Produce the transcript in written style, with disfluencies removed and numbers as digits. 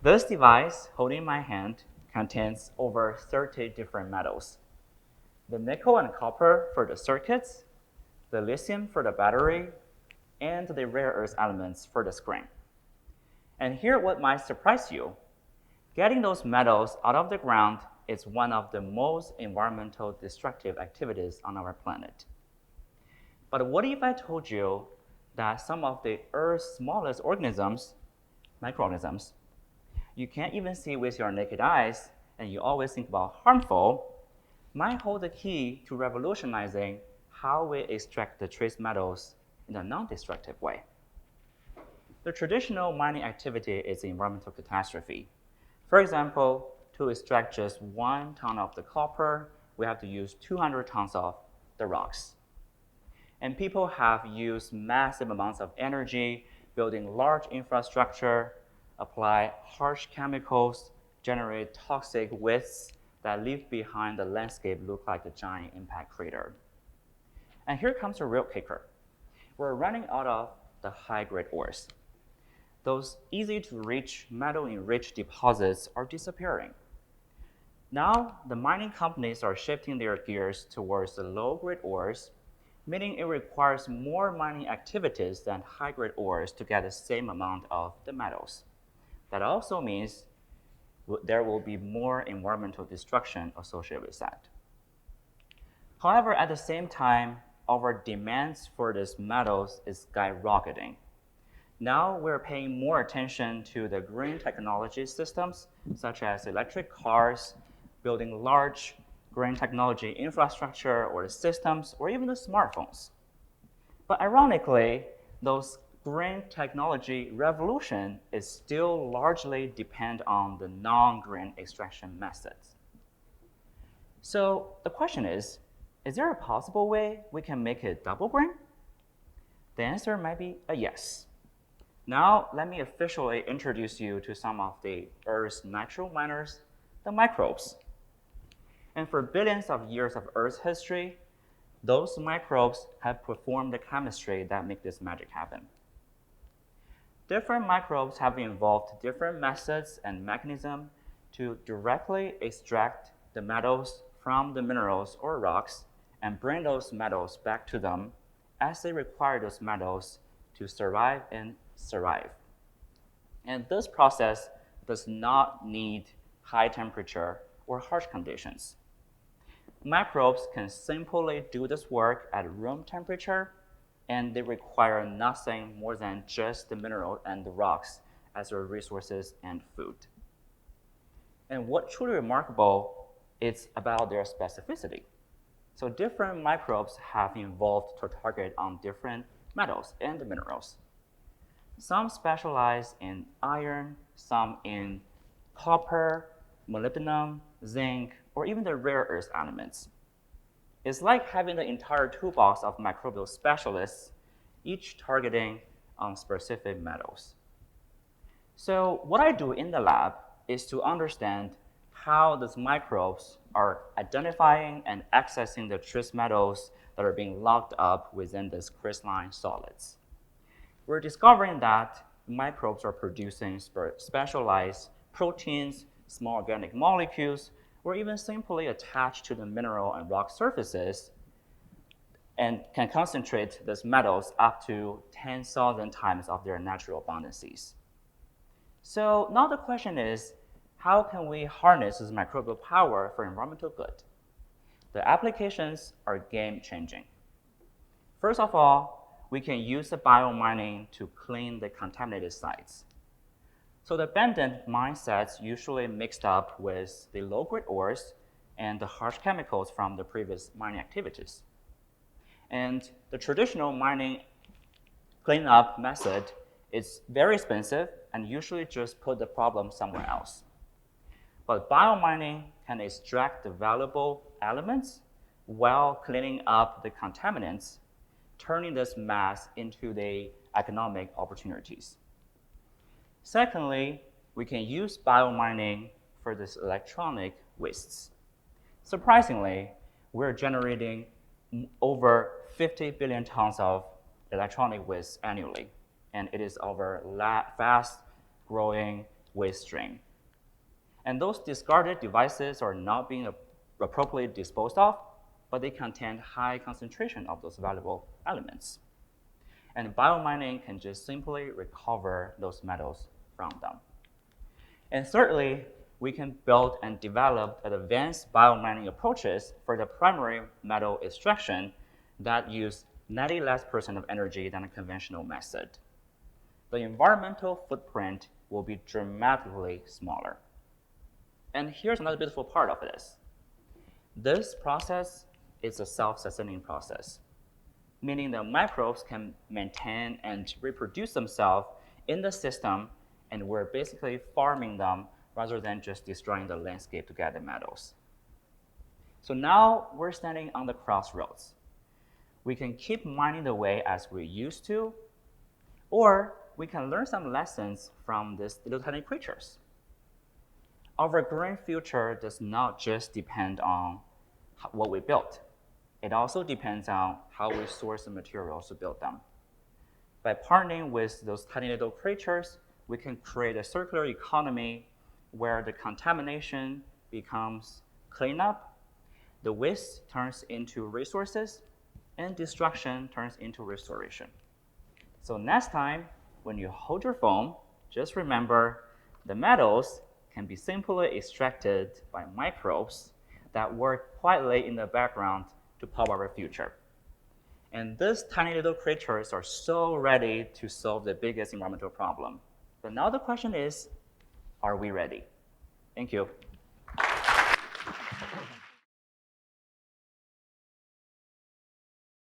This device holding in my hand contains over 30 different metals. The nickel and copper for the circuits, the lithium for the battery, and the rare earth elements for the screen. And here what might surprise you. Getting those metals out of the ground is one of the most environmental destructive activities on our planet. But what if I told you that some of the Earth's smallest organisms, microorganisms, you can't even see with your naked eyes, and you always think about harmful, might hold the key to revolutionizing how we extract the trace metals in a non-destructive way. The traditional mining activity is an environmental catastrophe. For example, to extract just 1 ton of the copper, we have to use 200 tons of the rocks. And people have used massive amounts of energy building large infrastructure, apply harsh chemicals, generate toxic wastes that leave behind the landscape look like a giant impact crater. And here comes the real kicker. We're running out of the high-grade ores. Those easy-to-reach metal-enriched deposits are disappearing. Now, the mining companies are shifting their gears towards the low-grade ores, meaning it requires more mining activities than high-grade ores to get the same amount of the metals. That also means there will be more environmental destruction associated with that. However, at the same time, our demands for these metals is skyrocketing. Now we're paying more attention to the green technology systems, such as electric cars, building large green technology infrastructure or the systems, or even the smartphones. But ironically, those green technology revolution is still largely depend on the non-green extraction methods. So the question is there a possible way we can make it double green? The answer might be a yes. Now, let me officially introduce you to some of the Earth's natural miners, the microbes. And for billions of years of Earth's history, those microbes have performed the chemistry that make this magic happen. Different microbes have involved different methods and mechanisms to directly extract the metals from the minerals or rocks and bring those metals back to them as they require those metals to survive and thrive. And this process does not need high temperature or harsh conditions. Microbes can simply do this work at room temperature, and they require nothing more than just the mineral and the rocks as their resources and food. And what truly remarkable is about their specificity. So different microbes have evolved to target on different metals and minerals. Some specialize in iron, some in copper, molybdenum, zinc, or even the rare earth elements. It's like having the entire toolbox of microbial specialists, each targeting on specific metals. So what I do in the lab is to understand how these microbes are identifying and accessing the trace metals that are being locked up within these crystalline solids. We're discovering that microbes are producing specialized proteins, small organic molecules, or even simply attached to the mineral and rock surfaces and can concentrate these metals up to 10,000 times of their natural abundances. So now the question is, how can we harness this microbial power for environmental good? The applications are game-changing. First of all, we can use the biomining to clean the contaminated sites. So the abandoned mine sites usually mixed up with the low-grade ores and the harsh chemicals from the previous mining activities. And the traditional mining cleanup method is very expensive and usually just put the problem somewhere else. But biomining can extract the valuable elements while cleaning up the contaminants, turning this mass into the economic opportunities. Secondly, we can use biomining for this electronic wastes. Surprisingly, we're generating over 50 billion tons of electronic waste annually, and it is our fast-growing waste stream. And those discarded devices are not being appropriately disposed of, but they contain high concentration of those valuable elements. And biomining can just simply recover those metals from them. And thirdly, we can build and develop advanced biomining approaches for the primary metal extraction that use 90% less of energy than a conventional method. The environmental footprint will be dramatically smaller. And here's another beautiful part of this. This process is a self-sustaining process, meaning the microbes can maintain and reproduce themselves in the system, and we're basically farming them rather than just destroying the landscape to get the metals. So now we're standing on the crossroads. We can keep mining the way as we used to, or we can learn some lessons from these little tiny creatures. Our green future does not just depend on what we built. It also depends on how we source the materials to build them. By partnering with those tiny little creatures, we can create a circular economy where the contamination becomes cleanup, the waste turns into resources, and destruction turns into restoration. So next time, when you hold your phone, just remember the metals can be simply extracted by microbes that work quietly in the background to power our future. And these tiny little creatures are so ready to solve the biggest environmental problem. But now the question is, are we ready? Thank you.